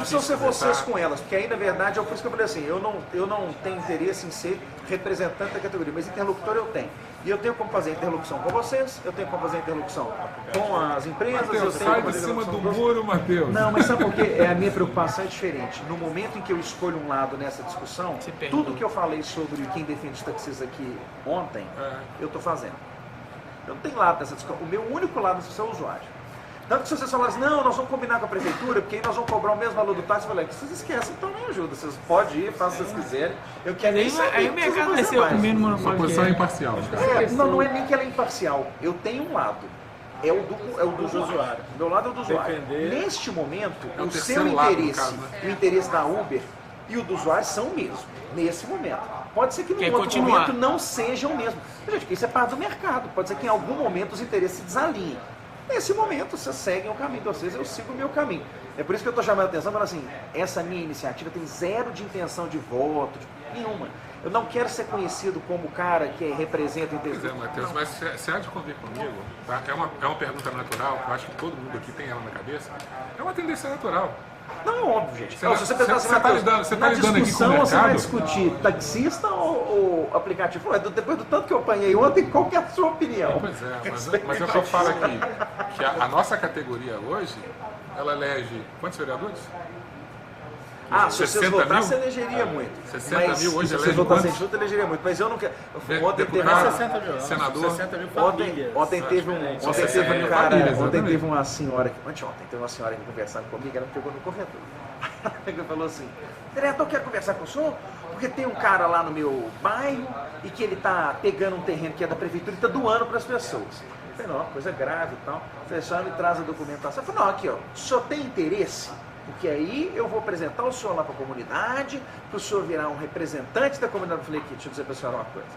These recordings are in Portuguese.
precisam ser vocês com elas, porque aí, na verdade, é por isso que eu falei assim, eu não tenho interesse em ser representante da categoria, mas interlocutor eu tenho. E eu tenho como fazer interlocução com vocês, eu tenho como fazer interlocução com as empresas, Mateus, eu tenho sai como de fazer cima interlocução do muro, Mateus. Não, mas sabe por quê? A minha preocupação é diferente. No momento em que eu escolho um lado nessa discussão, tudo que eu falei sobre quem defende os taxistas aqui ontem, eu estou fazendo. Eu não tenho lado nessa discussão. O meu único lado nessa discussão é o usuário. Tanto que se vocês falarem assim, não, nós vamos combinar com a prefeitura, porque aí nós vamos cobrar o mesmo valor do táxi, eu falei, vocês esquecem, então me ajuda. Vocês podem ir, façam o que vocês quiserem. Eu quero nem saber. Aí o mercado vai ser o primeiro Sua monopólio. posição é imparcial. Não é nem que ela é imparcial. Eu tenho um lado. É o do usuário. O meu lado é o do usuário. Neste momento, É o o seu terceiro lado, no interesse, caso, né? o interesse da Uber e o do usuário são o mesmo. Nesse momento. Pode ser que no Quer outro continuar. momento não sejam o mesmo. Gente, porque isso é parte do mercado. Pode ser que em algum momento os interesses se desalinhem. Nesse momento, vocês seguem o caminho de vocês, eu sigo o meu caminho. É por isso que eu estou chamando a atenção, falando assim, essa minha iniciativa tem zero de intenção de voto, nenhuma. Eu não quero ser conhecido como o cara que representa o interesse. Pois é, Matheus, mas você há de convir comigo, tá? É uma pergunta natural, que eu acho que todo mundo aqui tem ela na cabeça. É uma tendência natural. Não, é óbvio, gente. Você Não, se você pensar assim, tá Matheus, lidando- você tá na lidando aqui com o discussão você vai mercado? discutir taxista ou aplicativo? Ué, depois do tanto que eu apanhei ontem, qual que é a sua opinião? Pois é, mas é o que eu falo aqui, que a nossa categoria hoje, ela elege quantos vereadores? Ah, se vocês 60 votassem, mil? você elegeria muito. 60 Mas mil hoje se vocês elege votassem quantos? junto, elegeria muito. Mas eu não quero. Ontem teve Deputado, 60 mil, senador. 60 mil Ontem famílias. teve um famílias, cara, exatamente. ontem teve uma senhora, anteontem teve uma senhora que conversando comigo, ela me pegou no corredor. Ela falou assim, diretor, eu quero conversar com o senhor, porque tem um cara lá no meu bairro e que ele está pegando um terreno que é da prefeitura e está doando para as pessoas. Eu falei, não, coisa grave e tal. Eu falei, só me traz a documentação. Eu falei, não, aqui ó, o senhor tem interesse? Porque aí eu vou apresentar o senhor lá para a comunidade, para o senhor virar um representante da comunidade. Eu falei, aqui, deixa eu dizer para a senhora uma coisa.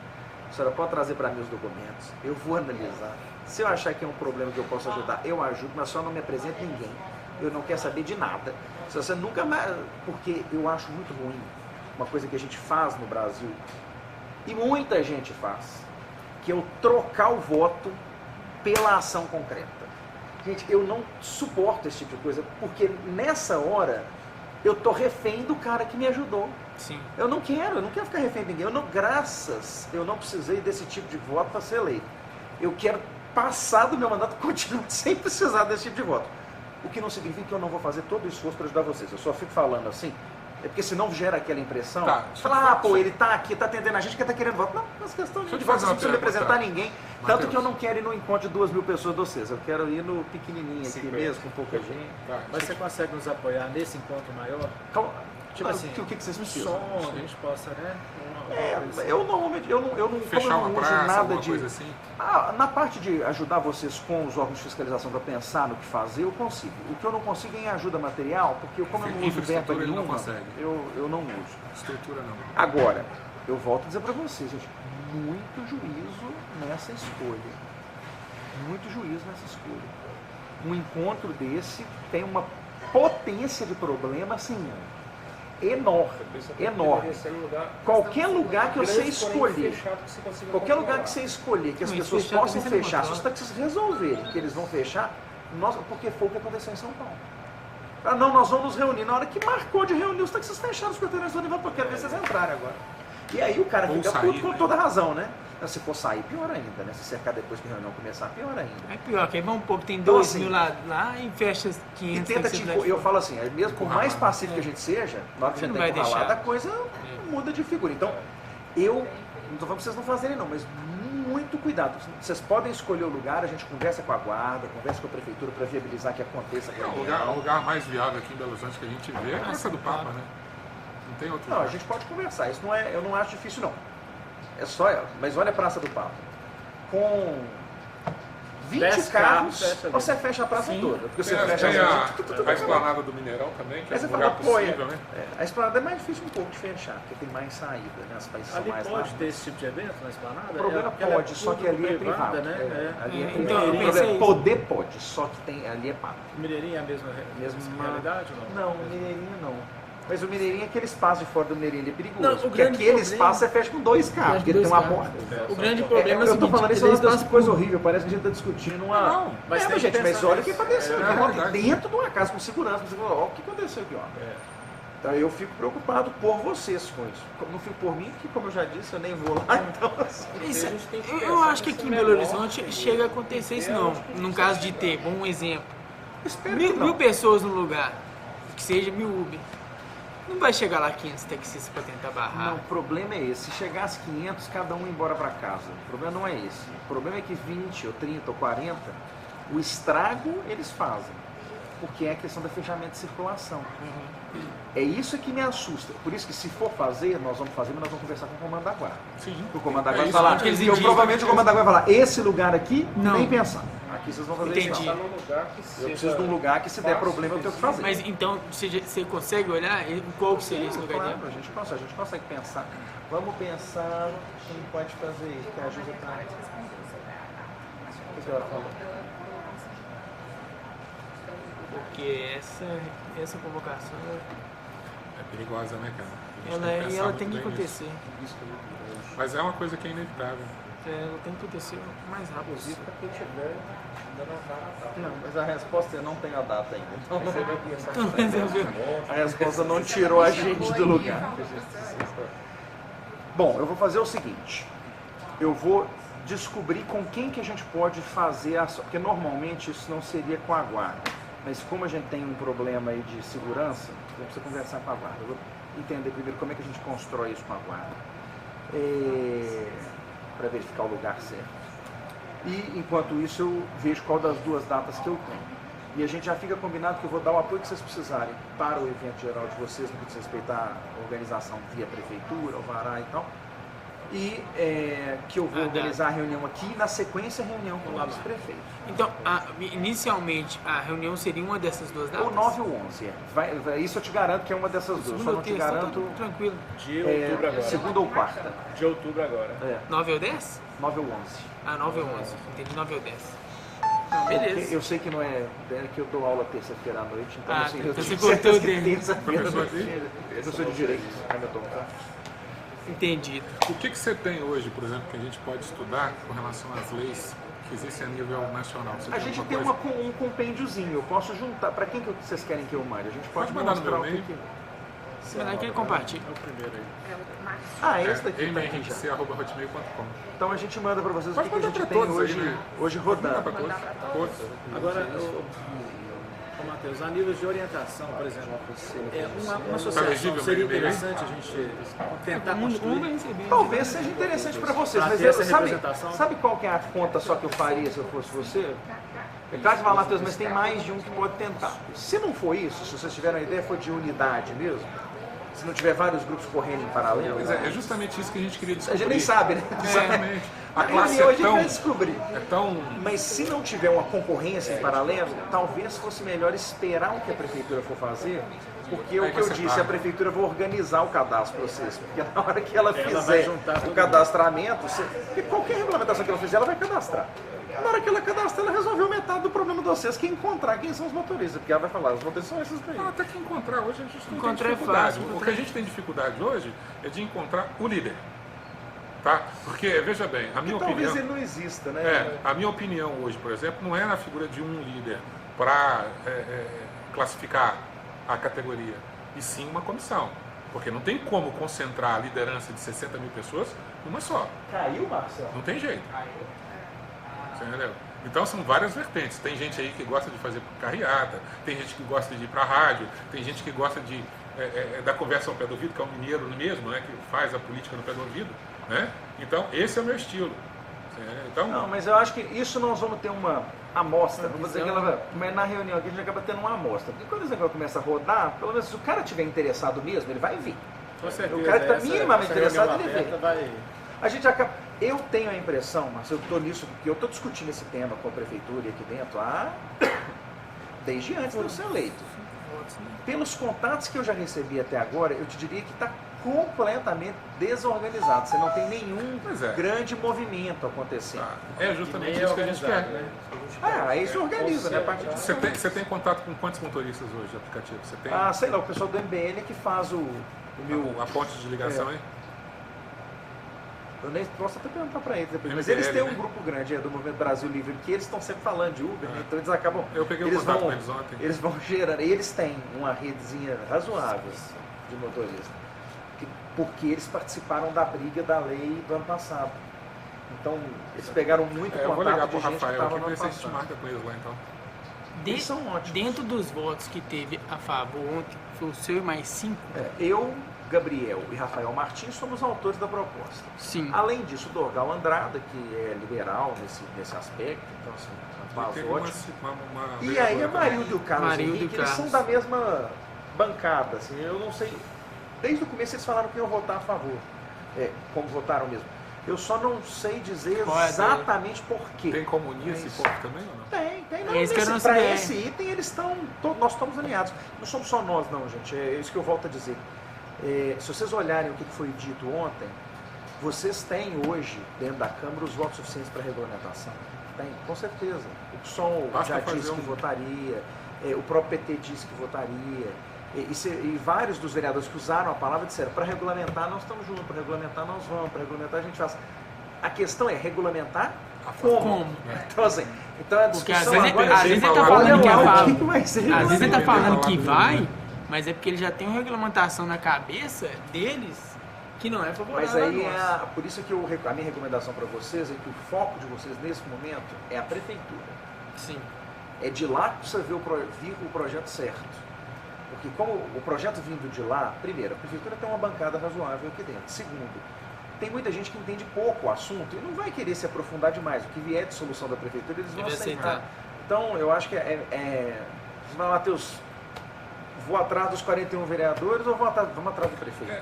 A senhora pode trazer para mim os documentos, eu vou analisar. Se eu achar que é um problema que eu posso ajudar, eu ajudo, mas só não me apresento ninguém. Eu não quero saber de nada. Se você nunca mais... Porque eu acho muito ruim uma coisa que a gente faz no Brasil, e muita gente faz, que é o trocar o voto pela ação concreta. Gente, eu não suporto esse tipo de coisa, porque nessa hora eu tô refém do cara que me ajudou. Sim. Eu não quero ficar refém de ninguém. Eu não precisei desse tipo de voto para ser eleito. Eu quero passar do meu mandato e continuar sem precisar desse tipo de voto. O que não significa que eu não vou fazer todo o esforço para ajudar vocês. Eu só fico falando assim, é porque senão gera aquela impressão. Tá. Fala, pô, ele tá aqui, tá atendendo a gente que tá querendo voto. Não, mas questão de Deixa eu te voto, fazer você não uma precisa me pergunta, apresentar tá? ninguém. Mateus. Tanto que eu não quero ir no encontro de 2.000 pessoas de vocês. Eu quero ir no pequenininho aqui 50. mesmo, com pouca gente. Tá, Mas você consegue nos apoiar nesse encontro maior? Calma. Tipo assim, o que vocês um precisam? som, a gente possa, né? Eu normalmente, eu não, fechar como eu uma não uso praça, nada alguma de... coisa assim? Na parte de ajudar vocês com os órgãos de fiscalização para pensar no que fazer, eu consigo. O que eu não consigo é em ajuda material, porque como eu não uso verba Infraestrutura ele não nenhuma, consegue. eu não uso. Estrutura não. Agora, eu volto a dizer para vocês, gente, muito juízo nessa escolha. Muito juízo nessa escolha. Um encontro desse tem uma potência de problema, assim, enorme. Enorme. Qualquer lugar que você escolher, qualquer lugar que você escolher, que as Mas pessoas fechar possam também fechar, você se não os taxistas resolverem que eles vão fechar, porque foi o que aconteceu em São Paulo. Ah, não, nós vamos nos reunir. Na hora que marcou de reunir, os taxistas fecharam os quarteirões do nível, porque eu quero ver vocês entrarem agora. E aí o cara Ou fica sair, puto com né? toda razão, né? Se for sair, pior ainda, né? Se cercar depois que a reunião começar, pior ainda. É pior, que aí vamos pôr que tem Então, 2 assim, mil lá e fecha E 500. tenta, taxistas lá tipo, de eu fora. falo assim, mesmo por mais pacífico que a gente seja, na hora que a Você gente não tem vai encurralada, a deixar. coisa muda de figura. Então, eu, não tô falando pra vocês não fazerem não, mas muito cuidado. Vocês podem escolher o lugar, a gente conversa com a guarda, conversa com a prefeitura para viabilizar que aconteça. O lugar mais viável aqui em Belo Horizonte que a gente vê é a Praça do Papa, né? Não tem outro Não, a lugar. gente pode conversar. Isso não é, eu não acho difícil não. É só, mas olha a Praça do Papa. Com 20 10 carros, carros, você fecha a praça toda. Porque você Tem fecha a esplanada do Mineirão também, que é Aí você um fala, lugar pô, possível, né? a esplanada é mais difícil um pouco de fechar, porque tem mais saída, né? As países são Ali mais pode largos. ter esse tipo de evento na esplanada? O problema Porque ela pode, só que ali é privado. né? Ali é É, privado. então, eu O pensei problema, isso. poder pode, só que ali é pago. Mineirinho é a mesma Mesma- realidade ou não? Não, Mineirinho não. Mas o Mineirinho, aquele espaço de fora do Mineirinho ele é perigoso. Não, o porque grande aquele problema- espaço você fecha com 2 carros, porque ele tem uma porta. O grande problema é o Eu tô seguinte, falando isso, ele é é uma espaço coisa horrível, parece que a gente tá discutindo uma... Não, mas tem que gente, mas pensar olha o que nisso. aconteceu É aqui, ó, verdade. dentro de uma casa com segurança, você fala, ó, o que aconteceu aqui, ó. É. Então eu fico preocupado por vocês com isso. Não fico por mim, porque como eu já disse, eu nem vou lá, então assim... Isso, A gente tem que eu pensar acho que aqui em nesse Belo menor, Horizonte chega a acontecer isso não. No caso de ter, bom exemplo, Espero que mil não. pessoas no lugar, que seja 1000 Uber. Não vai chegar lá 500 taxistas para tentar barrar. Não, o problema é esse. Se chegasse 500, cada um ia embora para casa. O problema não é esse. O problema é que 20, ou 30, ou 40, o estrago eles fazem. Porque é a questão do fechamento de circulação. É isso que me assusta. Por isso que se for fazer, nós vamos fazer, mas nós vamos conversar com o comando da guarda. Sim. O comando da É guarda isso vai falar, que eles eu, indicam. provavelmente o comando da guarda vai falar, esse lugar aqui, Não. nem pensar. Aqui vocês vão fazer Entendi. isso. Tá Não. num lugar que Eu seja preciso de um lugar que se der fácil, problema eu tenho que fazer. Mas então, você consegue olhar qual que seria esse lugar Claro, dentro? a gente consegue pensar. Vamos pensar quem pode fazer isso, que ajuda pra... O que ela falou? Porque essa convocação, É perigosa, né, cara? A gente ela, tem e pensar ela muito tem que bem nisso. acontecer. Mas é uma coisa que é inevitável. Ela tem que acontecer o mais rápido inclusive possível. para quem tiver ainda não tá Natal. Não, mas a resposta é não tem a data ainda. Então Você vai pensar Então, resolveu. a resposta não tirou a gente do lugar. Bom, eu vou fazer o seguinte. Eu vou descobrir com quem que a gente pode fazer a ação. Porque normalmente isso não seria com a guarda. Mas como a gente tem um problema aí de segurança, eu preciso conversar com a guarda. Eu vou entender primeiro como é que a gente constrói isso com a guarda. Para verificar o lugar certo. E enquanto isso eu vejo qual das duas datas que eu tenho. E a gente já fica combinado que eu vou dar o apoio que vocês precisarem para o evento geral de vocês, no que diz respeito à organização via prefeitura, alvará e tal. E que eu vou organizar a reunião aqui e na sequência a reunião com o vice-prefeito. Então, inicialmente, a reunião seria uma dessas duas datas? Ou 9 ou 11. Isso eu te garanto que é uma dessas duas. Só Segunda não ou te terça, garanto tá tranquilo. De outubro agora. segunda ou quarta. De outubro agora. 9 ou 10? 9 ou 11. Ah, 9 ou 11. Entendi, 9 ou 10. Não, beleza. Eu sei que não é que eu dou aula terça-feira à noite, então Ah, assim, eu então tenho você cortou certeza o que dele. terça-feira Professor à noite. Professor de Direito, Hamilton. Entendido. O que você tem hoje, por exemplo, que a gente pode estudar com relação às leis que existem a nível nacional? Você A gente tem alguma um compêndiozinho, eu posso juntar. Para quem que vocês querem que eu mande? A gente pode Pode mandar no mostrar meu o que e-mail. que... Se mandar que ele compartilha. É o primeiro aí. Ah, coisa? esse daqui tá aqui já. mhenriquec@hotmail.com. Então a gente manda para vocês o Pode que a mandar gente para tem todos hoje, aí, né? hoje Pode mandar rodando. para todos. Agora, ô Matheus, a nível de orientação, por exemplo, uma Tá associação legível seria meu e-mail aí? interessante a gente tentar Um vai construir. receber. Talvez seja interessante para vocês, Pra mas ter essa sabe representação? qual que é a conta só que eu faria se eu fosse você? É claro que você fala, Matheus, mas tem mais de um que pode tentar. Se não for isso, se vocês tiverem a ideia, for de unidade mesmo, se não tiver vários grupos correndo em paralelo, Mas é justamente isso que a gente queria a descobrir. gente nem sabe, né? Exatamente. A Na classe reunião a é gente vai tão, descobrir. é tão... Mas se não tiver uma concorrência em paralelo, talvez fosse melhor esperar o que a prefeitura for fazer, porque Aí o que eu você disse, paga. a prefeitura vai organizar o cadastro para vocês, porque na hora que ela vai fizer juntar todo o mundo. cadastramento, porque qualquer regulamentação que ela fizer, ela vai cadastrar. Na hora que ela cadastrar, ela resolveu metade do problema de vocês, que é encontrar quem são os motoristas, porque ela vai falar, os motoristas são esses daí. Não, até que encontrar hoje a gente não Encontrar tem é dificuldade. fácil, O encontrar que a gente tem dificuldade hoje é de encontrar o líder. Tá? Porque, veja bem, a minha Talvez opinião... ele não exista, né? A minha opinião hoje, por exemplo, não é na figura de um líder para classificar a categoria, e sim uma comissão. Porque não tem como concentrar a liderança de 60 mil pessoas numa só. Caiu, Marcelo? Não tem jeito. Você entendeu? Então são várias vertentes. Tem gente aí que gosta de fazer carreata, tem gente que gosta de ir para a rádio, tem gente que gosta de da conversa ao pé do ouvido, que é um mineiro mesmo, né, que faz a política no pé do ouvido. Né? Então esse é o meu estilo. Então, Não, mas eu acho que isso nós vamos ter uma amostra. Não vou dizer que ela vai, mas na reunião aqui a gente acaba tendo uma amostra. Porque quando esse negócio começa a rodar, pelo menos se o cara estiver interessado mesmo, ele vai vir. Com certeza, O cara que está essa minimamente reunião interessado, ele aberta vem. vai... A gente acaba. Eu tenho a impressão, mas eu estou nisso, porque eu estou discutindo esse tema com a prefeitura e aqui dentro desde antes de eu ser eleito. Pelos contatos que eu já recebi até agora, eu te diria que está completamente desorganizado. Você não tem nenhum Pois é. grande movimento acontecendo. É justamente Nem isso que a gente organizado, quer. né? Aí se organiza, né? A partir disso. Você tem contato com quantos motoristas hoje de aplicativo? Você tem Sei lá, o pessoal do MBN que faz o meu... a ponte de ligação aí? Eu nem posso até perguntar para eles depois, mas MBL, eles têm um né? grupo grande do Movimento Brasil Livre, que eles estão sempre falando de Uber, né? Então eles acabam... Eu peguei o eles contato vão, com eles ontem. Eles vão gerando, e eles têm uma redezinha razoável de motoristas, porque eles participaram da briga da lei do ano passado. Então, eles pegaram muito Eu vou ligar contato pro de gente que Rafael estava aqui no e ano ver se a gente passado. marca com eles lá então. Eles são ótimos. Dentro dos votos que teve a favor ontem, foi o seu e mais 5? Eu, Gabriel e Rafael Martins somos autores da proposta. Sim. Além disso, o Dorgal Andrada, que é liberal nesse aspecto, então assim, E faz teve ótimo. uma E aí a vereadora também. Marildo e o Carlos Marildo e Henrique, eles são Carlos. da mesma bancada, assim, eu não sei, desde o começo eles falaram que iam votar a favor, como votaram mesmo. Eu só não sei dizer Qual é a exatamente por quê. Tem como unir esse Mas- povo também ou não? Tem. Não, Esse que era o nosso pra ideia. esse item eles estão, nós estamos alinhados. Não somos só nós não, gente, é isso que eu volto a dizer. Se vocês olharem o que foi dito ontem, vocês têm hoje, dentro da Câmara, os votos suficientes para regulamentação. Tem, com certeza. O PSOL Basta já fazer disse que um- votaria, o próprio PT disse que votaria, e vários dos vereadores que usaram a palavra disseram, para regulamentar nós estamos juntos, para regulamentar nós vamos, para regulamentar a gente faz. A questão é regulamentar como? Então, assim, a Porque às discussão vezes, agora às vezes ele tá olha falando que é lá, o favor. que vai ser Às vezes ele tá Ele falando vai que falar vai, mas é porque ele já tem uma regulamentação na cabeça deles que não é favorável Mas aí a nós. por isso que a minha recomendação para vocês é que o foco de vocês nesse momento é a prefeitura. Sim. É de lá que você vir o projeto certo. Porque como o projeto vindo de lá, primeiro, a prefeitura tem uma bancada razoável aqui dentro. Segundo, tem muita gente que entende pouco o assunto e não vai querer se aprofundar demais. O que vier de solução da prefeitura, eles vão Deve aceitar. aceitar. Então, eu acho que Matheus, vou atrás dos 41 vereadores ou vamos atrás do prefeito?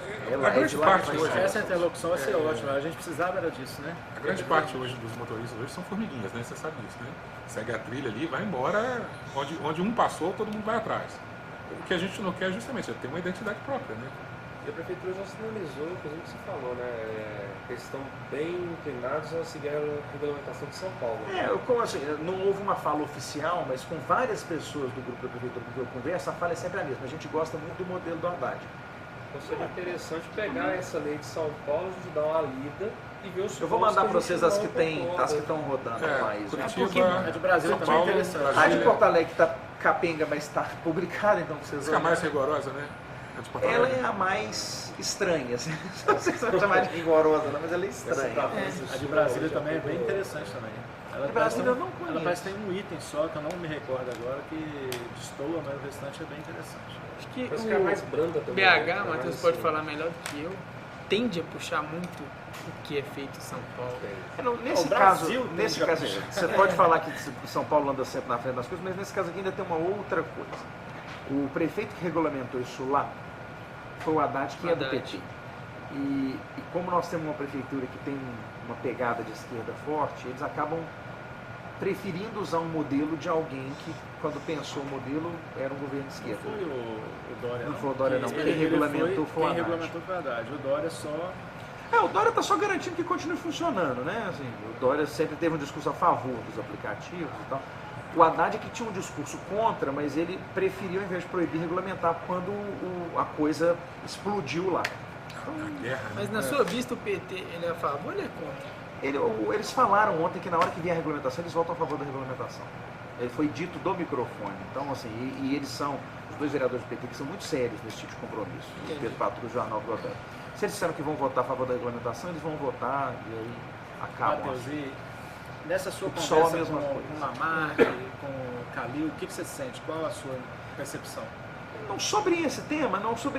A grande de lá parte que vai hoje- sair. Essa interlocução vai ser ótima. A gente precisava era disso, né? A grande parte hoje dos motoristas hoje são formiguinhas, né? Você sabe disso, né? Segue a trilha ali, vai embora, onde um passou, todo mundo vai atrás. O que a gente não quer é justamente ter uma identidade própria, né? E a prefeitura já sinalizou, inclusive, o que você falou, né? Eles estão bem inclinados a seguir a regulamentação de São Paulo. Como assim, não houve uma fala oficial, mas com várias pessoas do grupo da prefeitura com que eu converso, a fala é sempre a mesma. A gente gosta muito do modelo do Haddad. Então seria interessante pegar essa lei de São Paulo, de dar uma lida e ver os Eu vou pontos mandar que para a gente vocês as não que concorda. estão rodando no país. Curitiba, A de Brasília São também é Paulo, interessante. A de Brasília. Porto Alegre está capenga, mas está publicada, então vocês Fica mais rigorosa, né? A de Porto Ela Alegre. é a mais estranha, assim. Não sei se eu vou chamar de rigorosa, não, mas ela é Essa estranha. província A de sul, Brasília já também é pegou- bem interessante também. Ela De parece Brasília ter eu não conheço. Ela parece que tem um item só, que eu não me recordo agora, que destoa, mas o restante é bem interessante. Acho que Parece que é mais o branda também. BH, né? Matheus Mais pode assim. falar melhor do que eu, tende a puxar muito o que é feito em São Paulo. Nesse O Brasil caso, tende a caso puxar. você pode falar que São Paulo anda sempre na frente das coisas, mas nesse caso aqui ainda tem uma outra coisa. O prefeito que regulamentou isso lá foi o Haddad, que é do Haddad. PT. E como nós temos uma prefeitura que tem uma pegada de esquerda forte, eles acabam preferindo usar um modelo de alguém que, quando pensou o modelo, era um governo de Não esquerda. foi o Dória, Não foi o Dória, não. Quem Quem regulamentou foi o Quem Haddad. regulamentou foi o Haddad. O Dória só... O Dória está só garantindo que continue funcionando, né? Assim, o Dória sempre teve um discurso a favor dos aplicativos e tal. O Haddad é que tinha um discurso contra, mas ele preferiu, ao invés de proibir, regulamentar quando a coisa explodiu lá. A guerra, né? Mas na sua vista o PT, ele é a favor ou ele é contra? Eles falaram ontem que na hora que vier a regulamentação, eles votam a favor da regulamentação. Foi dito do microfone. Então, assim, e eles são, os dois vereadores do PT, que são muito sérios nesse tipo de compromisso. O Pedro Patrulho e o Arnaldo Godoy. Se eles disseram que vão votar a favor da regulamentação, eles vão votar e aí acabam. Matheus, e nessa sua O PSOL conversa a mesma com coisa. o Lamarck, com o Calil, o que você sente? Qual a sua percepção? Não sobre esse tema, não sobre